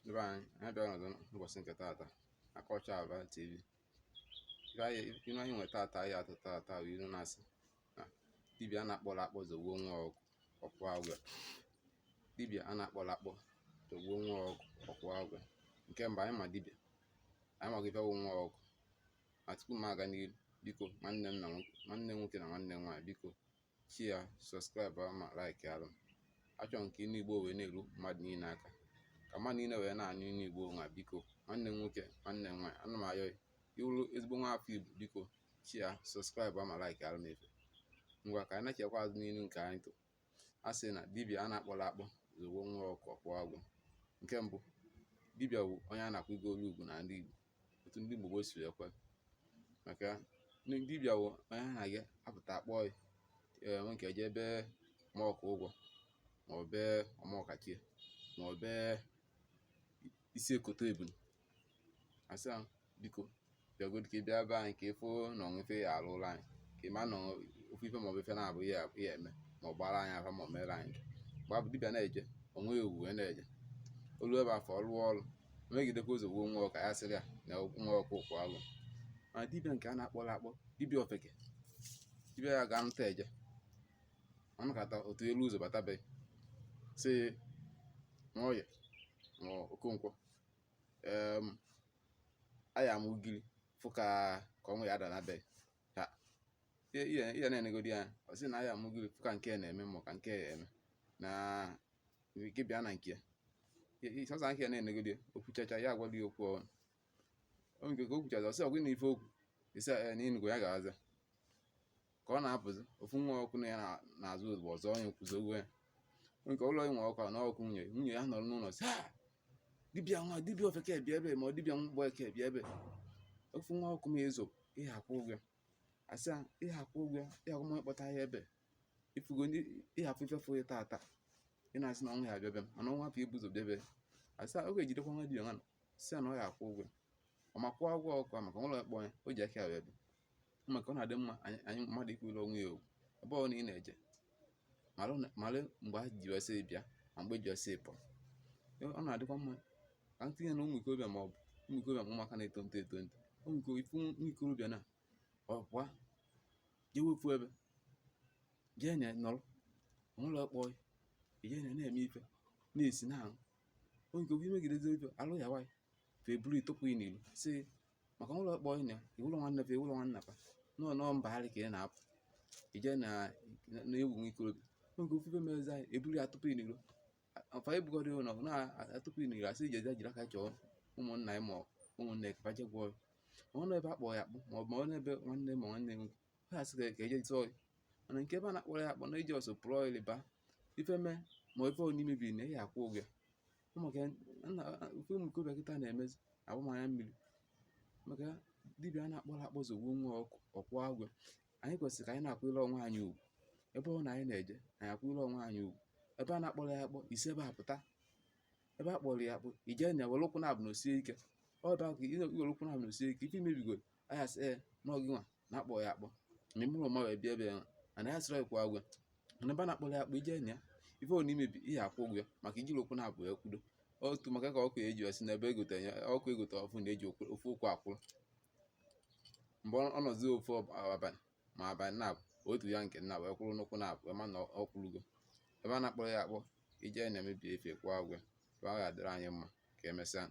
Ndị be anyị bịara ọzọ n'ụbọchị nke taata na Culture Aba TV. Ilu anyị nwere taata anyị atụ taata bụ ilu na-asị na dibịa a na-akpọrọ akpọ zọgbuo nwa ọkụ agwọ. Dibịa a na-akpọrọ akpọ zọgbuo nwa ọkụ agwọ. Nke mbụ, anyị ma dibịa, anyị maghị ife wụ nwa ọkụ. Ma tupu m aga n'ihu, biko nwanne m nwoke na nwanne m nwaanyị, biko share, subscribe ma like alụ m. Achọrọ m ka ịnụ Igbo wee na-eru mmadụ niile aka, ka mmadụ niile wee na-anụ ịnụ Igbo nwa. Biko nwanne m nwoke, nwanne m nwaanyị, ana m ayọ iwuru ezigbo nwa afọ Igbo, biko share, subscribe ma like alụ m efe. Ngwa ka anyị na-echekwa azụ n'ilu nke anyị tụ. A sị na dibịa a na-akpọrọ akpọ zọgbuo nwa ọkụ agwọ. Nke mbụ, dibịa bụ onye a na-akwụgo olu ugwu na ndị Igbo, otu ndị Igbo gboo si ekwe. Maka dibịa bụ onye a na-aga apụta akpọ nwe nke eje ebe ma ọkụ ụgwọ, ma ọ bee ọmọkachie, ma ọ bee isi ekoto ebunu. Asị ahụ, biko bịagodu ka ị bịa ebe anyị ka ịfụ na onwefe ya alụ ụlọ anyị, ka ị ma na ofu ife ma ọ bụ ife na-abụ ya eme, ma ọ gbara anyị afa, ma ọ mere anyị. Mgbe abụ dibịa na-eje onwe ewu wee na-eje olu ebe afọ ọrụ ọrụ, megidekwa ụzọ gbuo nwa ọkụ, ya sịrị ya na nwa ọkụ ụkwụ agwọ. Mana dibịa nke a na-akpọrọ akpọ, dibịa ofeke, dibịa ya ga-anụta eje ọnụkata otu elu ụzọ batabe sị Nwoye ma Okonkwo, aya m ugiri fụ ka ọnwa ya dara be ha. Ihe na-enegodi anya, ọ sị na aya m ugiri fụ ka nke na-eme ma ka nke ya eme, na ike bịa na nke ya sọsọ nke ya na-enegodi. Okwuchacha ya agwala ya okwu ọnụ. O nke ka o kwuchacha, ọ sị ọgwụ na ife okwu isi na ịnụgo ya ga-aza. Ka ọ na-apụzi, ofu nwa ọkụ na ya na-azụ ozugbo ọzọ onye kwuzowe ya. Nke ụlọ inwe ọkụ na ọkụ nwunye ya nọrọ n'ụlọ sị, dibịa ofeke bịa ebe, ma ọ dibịa mgbe eke bịa ebe. Ofu nwa ọkụ ma ezo ihe akwụ ụgwọ. Asị a ihe akwụ ụgwọ, ihe akwụ onye kpọta ya ebe ifugo ihe afụ ife fụ ya tata, ị na-asị na ọnwa ya bịa ebe, mana ọnwa afọ ibuzo bịa ebe. Asị a oge ejidekwa nwa dibịa nwa sị na ọ ya akwụ ụgwọ, ọ ma kwụọ ụgwọ ọkụ maka ụlọ ekpọ ya, o ji aka ya ebe. Maka ọ na-adị mma anyị mmadụ ikwere onwe ya okwu ebe ọ na ị na-eje, malụ mgbe a ji wesị bịa ma mgbe ji wesị pụọ. Ọ na-adịkwa mma ka ntinye na ụmụ ikorobịa, ma ọ bụ ụmụ ikorobịa ma ụmụaka na-eto eto, ụmụ ikorobịa na ọ pụa jee wefu ebe jee na nọrọ ụlọ ekpọ ya, ije na-eme ife na-esi na ahụ. Onye nke ofu imegidezi ife alụ ya nwaanyị fe buru itụpụ ị n'ilu sị maka ụlọ ekpọ ya na iwụlọ nwanne fe iwụlọ nwanna fa nọ mbagharị ka ị na-apụ ije na-ewu nwa ikorobịa. Onye nke ofu ife mezi anyị eburu ya tụpụ ị n'ilu, ọfa ebugọrọ ụlọ na-atụpụ ị n'ilu, asị ijezi jiri aka chọọ ụmụnna ya ma ụmụnne ka baje gwọọ ya. Ma ọ nọ ebe a kpọọ ya akpọ, ma ọ bụ n'ebe nwanne ma nwanne nwoke, ha asị ka eje tụọ ya. Mana nke ebe a na-akpọrọ ya akpọ na iji ọsọ pụrụ ịlịba ife mee ma ife ọ n'imebiri na ihe akwụ ụgwọ ya. Maka ofe ụmụ ikorobịa kịta na-emezi abụmanya mmiri. Maka dibịa a na-akpọrọ akpọ zọgbuo nwa ọkụ agwọ. Anyị kwesịrị ka anyị na-akwụrụ onwe anyị ugwu ebe ọ na anyị na-eje, anyị akwụrụ onwe anyị ugwu. Ebe a na-akpọrọ ya akpọ isi ebe a pụta, ebe a kpọrọ ya akpọ ije na were ụkwụ na-abụ na osie ike. Ọ ebe ahụ ka iwere ụkwụ na-abụ na osie ike, ife imebigo anya sị n'ọgị nwa na-akpọ ya akpọ ma ịmụrụ ma wee bịa ebe ya mana ya sịrọ ịkwụ agwọ. Mana ebe a na-akpọrọ ya akpọ ije na ya ife ọ n'imebi ihe akwụ ụgwọ ya maka ijiri ụkwụ na-abụ ya kwudo. Otu maka ka ọkụ eji esi n'ebe egotere ya ọkụ egote ọfụ na-eji ofu ụkwụ akwụrụ. Mgbe ọ nọzi ofu abalị ma abalị na-abụ otu ya nke nna wee kwụrụ n'ụkwụ na-abụ ma na ọ kwụrụgo. Ebe a na-akpọrọ ya akpọ ije na-emebi efe kwụọ agwọ. Ebe a ga-adịrị anyị mma ka emesịa.